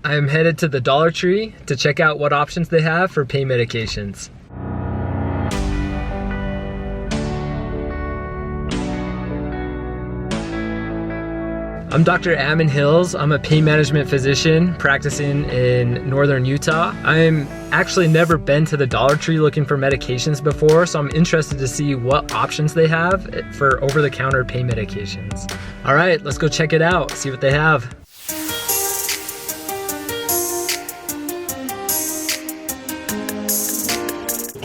I'm headed to the Dollar Tree to check out what options they have for pain medications. I'm Dr. Ammon Hills. I'm a pain management physician practicing in northern Utah. I'm actually never been to the Dollar Tree looking for medications before, so I'm interested to see what options they have for over-the-counter pain medications. All right, let's go check it out, see what they have.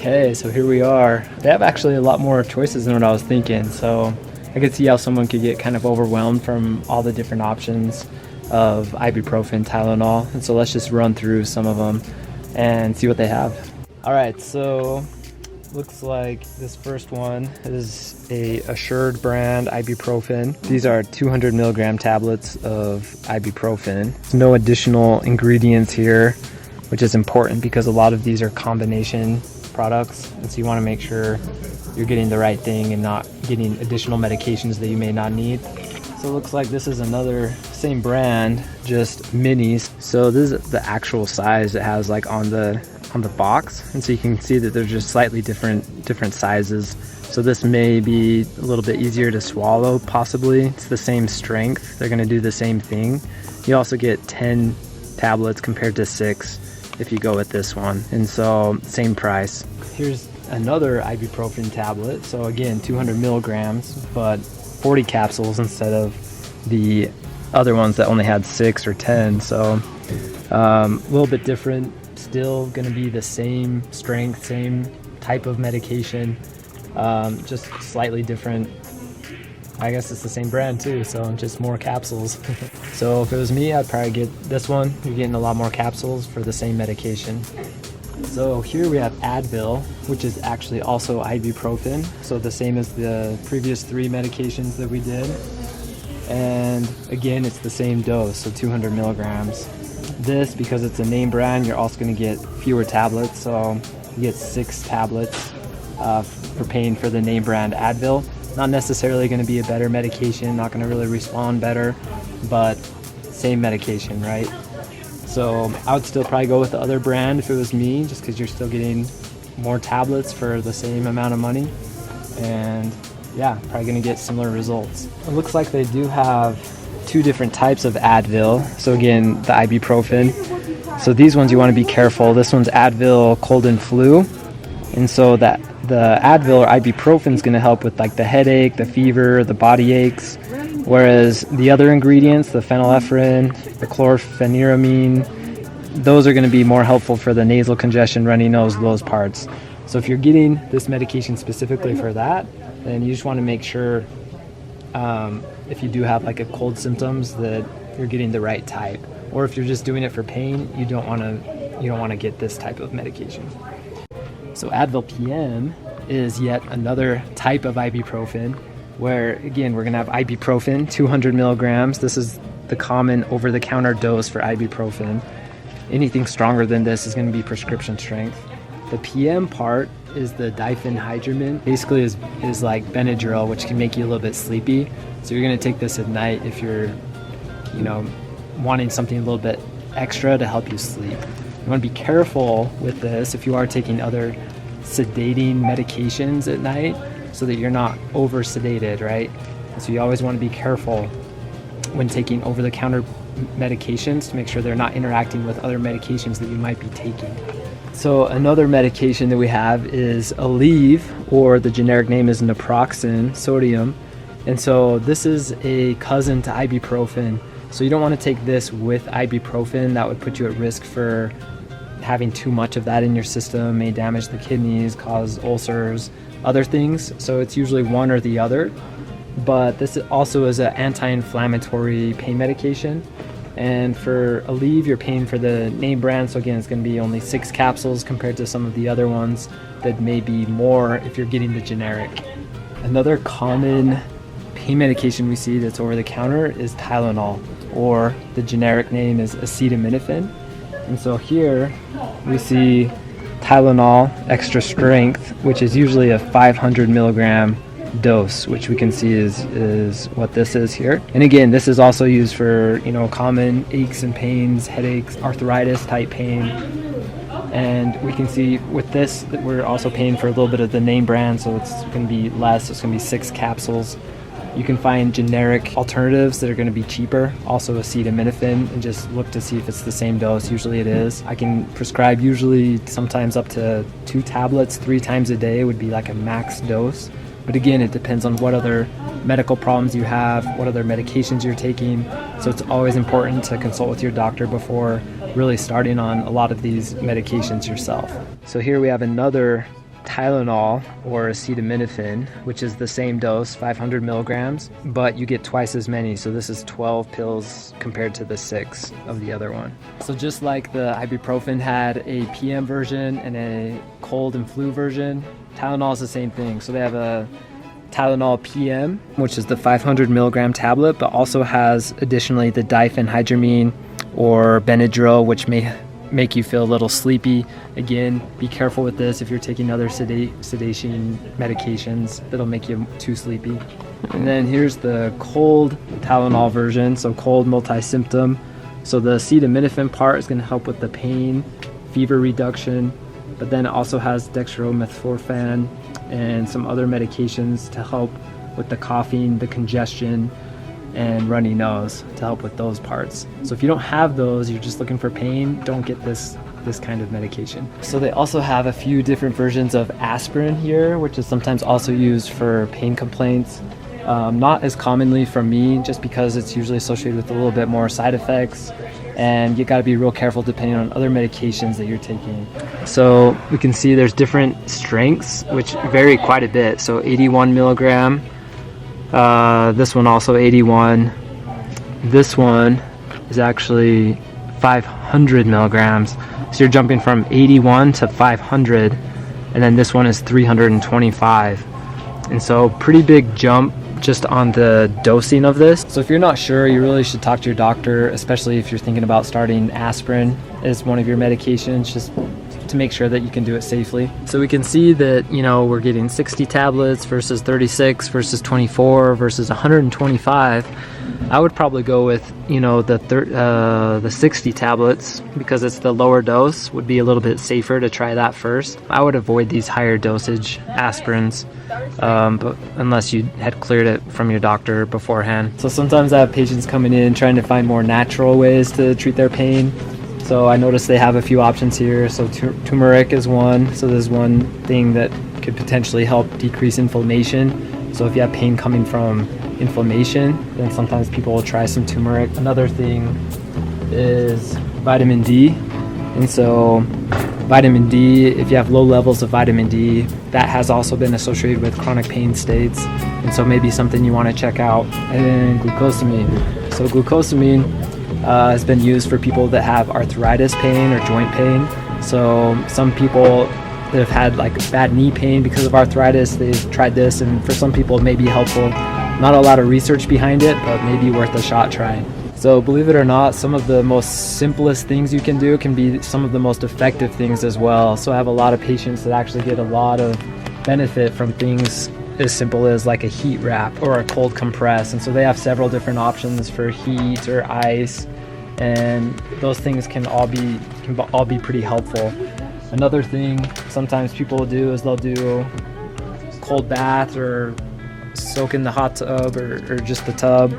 Okay, so here we are. They have actually a lot more choices than what I was thinking, so I could see how someone could get kind of overwhelmed from all the different options of ibuprofen, Tylenol. And so let's just run through some of them and see what they have. All right, so looks like this first one is a Assured brand ibuprofen. These are 200 milligram tablets of ibuprofen. There's no additional ingredients here, which is important because a lot of these are combination products. And so you want to make sure you're getting the right thing and not getting additional medications that you may not need. So it looks like this is another same brand, just minis. So this is the actual size it has like on the box, and so you can see that they're just slightly different sizes. So this may be a little bit easier to swallow, possibly. It's the same strength. They're going to do the same thing. You also get 10 tablets compared to 6 if you go with this one, and so same price. Here's another ibuprofen tablet. So again, 200 milligrams, but 40 capsules instead of the other ones that only had 6 or 10. So a little bit different. Still going to be the same strength, same type of medication, just slightly different. I guess it's the same brand too, so just more capsules. So if it was me, I'd probably get this one. You're getting a lot more capsules for the same medication. So here we have Advil, which is actually also ibuprofen. So the same as the previous 3 medications that we did. And again, it's the same dose, so 200 milligrams. This, because it's a name brand, you're also going to get fewer tablets. So you get 6 tablets for paying for the name brand Advil. Not necessarily going to be a better medication, not going to really respond better, but same medication, right? So I would still probably go with the other brand if it was me, just because you're still getting more tablets for the same amount of money. And yeah, probably going to get similar results. It looks like they do have 2 different types of Advil. So again, the ibuprofen. So these ones you want to be careful. This one's Advil cold and flu. And so that the Advil or ibuprofen is going to help with like the headache, the fever, the body aches. Whereas the other ingredients, the phenylephrine, the chlorpheniramine, those are going to be more helpful for the nasal congestion, runny nose, those parts. So if you're getting this medication specifically for that, then you just want to make sure if you do have like a cold symptoms that you're getting the right type. Or if you're just doing it for pain, you don't want to get this type of medication. So Advil PM is yet another type of ibuprofen, where again we're going to have ibuprofen 200 milligrams. This is the common over-the-counter dose for ibuprofen. Anything stronger than this is going to be prescription strength. The PM part is the diphenhydramine. Basically is like Benadryl, which can make you a little bit sleepy. So you're going to take this at night if you're wanting something a little bit extra to help you sleep. You want to be careful with this if you are taking other sedating medications at night, so that you're not over sedated, right? So you always want to be careful when taking over-the-counter medications to make sure they're not interacting with other medications that you might be taking. So another medication that we have is Aleve, or the generic name is naproxen sodium. And so this is a cousin to ibuprofen. So you don't want to take this with ibuprofen. That would put you at risk for having too much of that in your system, may damage the kidneys, cause ulcers, other things. So it's usually one or the other. But this also is an anti-inflammatory pain medication. And for Aleve, you're paying for the name brand. So again, it's going to be only 6 capsules compared to some of the other ones that may be more if you're getting the generic. Another common pain medication we see that's over the counter is Tylenol, or the generic name is acetaminophen. And so here we see Tylenol extra strength, which is usually a 500 milligram dose, which we can see is what this is here. And again, this is also used for, you know, common aches and pains, headaches, arthritis type pain. And we can see with this that we're also paying for a little bit of the name brand, so it's going to be less. It's going to be 6 capsules. You can find generic alternatives that are going to be cheaper, also acetaminophen, and just look to see if it's the same dose. Usually it is. I can prescribe usually sometimes up to 2 tablets 3 times a day would be like a max dose. But again, it depends on what other medical problems you have, what other medications you're taking. So it's always important to consult with your doctor before really starting on a lot of these medications yourself. So here we have another Tylenol or acetaminophen, which is the same dose, 500 milligrams, but you get twice as many. So this is 12 pills compared to the 6 of the other one. So just like the ibuprofen had a PM version and a cold and flu version, Tylenol is the same thing. So they have a Tylenol PM, which is the 500 milligram tablet, but also has additionally the diphenhydramine or Benadryl, which may make you feel a little sleepy. Again, be careful with this if you're taking other sedation medications that'll make you too sleepy. And then here's the cold Tylenol version, so cold multi-symptom. So the acetaminophen part is going to help with the pain, fever reduction, but then it also has dextromethorphan and some other medications to help with the coughing, the congestion, and runny nose to help with those parts. So if you don't have those, you're just looking for pain, don't get this kind of medication. So they also have a few different versions of aspirin here, which is sometimes also used for pain complaints. Not as commonly for me, just because it's usually associated with a little bit more side effects, and you got to be real careful depending on other medications that you're taking. So we can see there's different strengths which vary quite a bit. So 81 milligram, this one also 81. This one is actually 500 milligrams. So you're jumping from 81 to 500, and then this one is 325. And so pretty big jump just on the dosing of this. So if you're not sure, you really should talk to your doctor, especially if you're thinking about starting aspirin as one of your medications, just to make sure that you can do it safely. So we can see that, you know, we're getting 60 tablets versus 36 versus 24 versus 125. I would probably go with, you know, the 60 tablets because it's the lower dose, would be a little bit safer to try that first. I would avoid these higher dosage aspirins, but unless you had cleared it from your doctor beforehand. So sometimes I have patients coming in trying to find more natural ways to treat their pain. So I noticed they have a few options here. So turmeric is one. So there's one thing that could potentially help decrease inflammation. So if you have pain coming from inflammation, then sometimes people will try some turmeric. Another thing is vitamin D. And so vitamin D, if you have low levels of vitamin D, that has also been associated with chronic pain states. And so maybe something you want to check out. And then glucosamine. So glucosamine has been used for people that have arthritis pain or joint pain. So some people that have had like bad knee pain because of arthritis, they've tried this, and for some people it may be helpful. Not a lot of research behind it, but maybe worth a shot trying. So believe it or not, some of the most simplest things you can do can be some of the most effective things as well. So I have a lot of patients that actually get a lot of benefit from things as simple as like a heat wrap or a cold compress. And so they have several different options for heat or ice, and those things can all be pretty helpful. Another thing sometimes people will do is they'll do cold bath or soak in the hot tub or just the tub.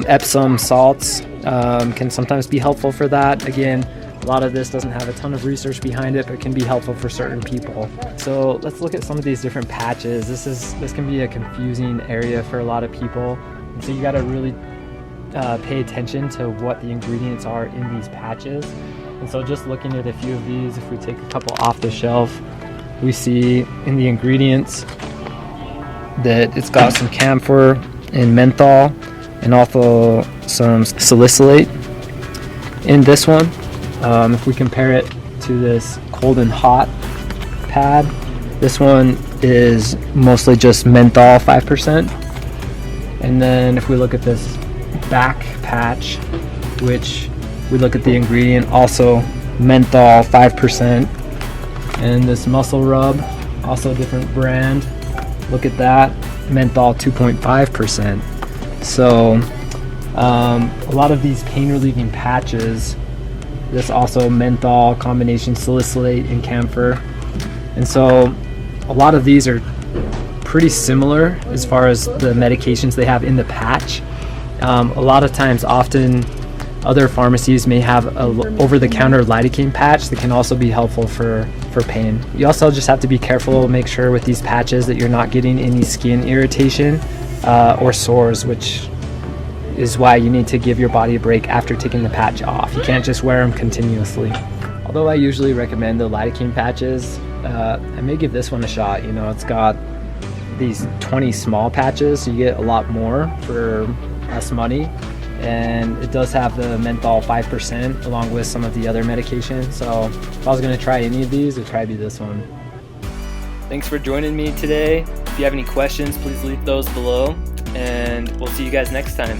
Epsom salts can sometimes be helpful for that. Again, a lot of this doesn't have a ton of research behind it, but can be helpful for certain people. So let's look at some of these different patches. This can be a confusing area for a lot of people. And so you got to really pay attention to what the ingredients are in these patches. And so just looking at a few of these, if we take a couple off the shelf, we see in the ingredients that it's got some camphor and menthol and also some salicylate in this one. If we compare it to this cold and hot pad, this one is mostly just menthol 5%. And then if we look at this back patch, which we look at the ingredient, also menthol 5%. And this muscle rub, also a different brand. Look at that, menthol 2.5%. So a lot of these pain relieving patches, this also menthol combination salicylate and camphor, and so a lot of these are pretty similar as far as the medications they have in the patch. A lot of times, often other pharmacies may have a over-the-counter lidocaine patch that can also be helpful for pain. You also just have to be careful, make sure with these patches that you're not getting any skin irritation or sores, which is why you need to give your body a break after taking the patch off. You can't just wear them continuously. Although I usually recommend the lidocaine patches, I may give this one a shot. You know, it's got these 20 small patches, so you get a lot more for less money, and it does have the menthol 5% along with some of the other medications. So if I was going to try any of these, it'd probably be this one. Thanks for joining me today. If you have any questions, please leave those below, and we'll see you guys next time.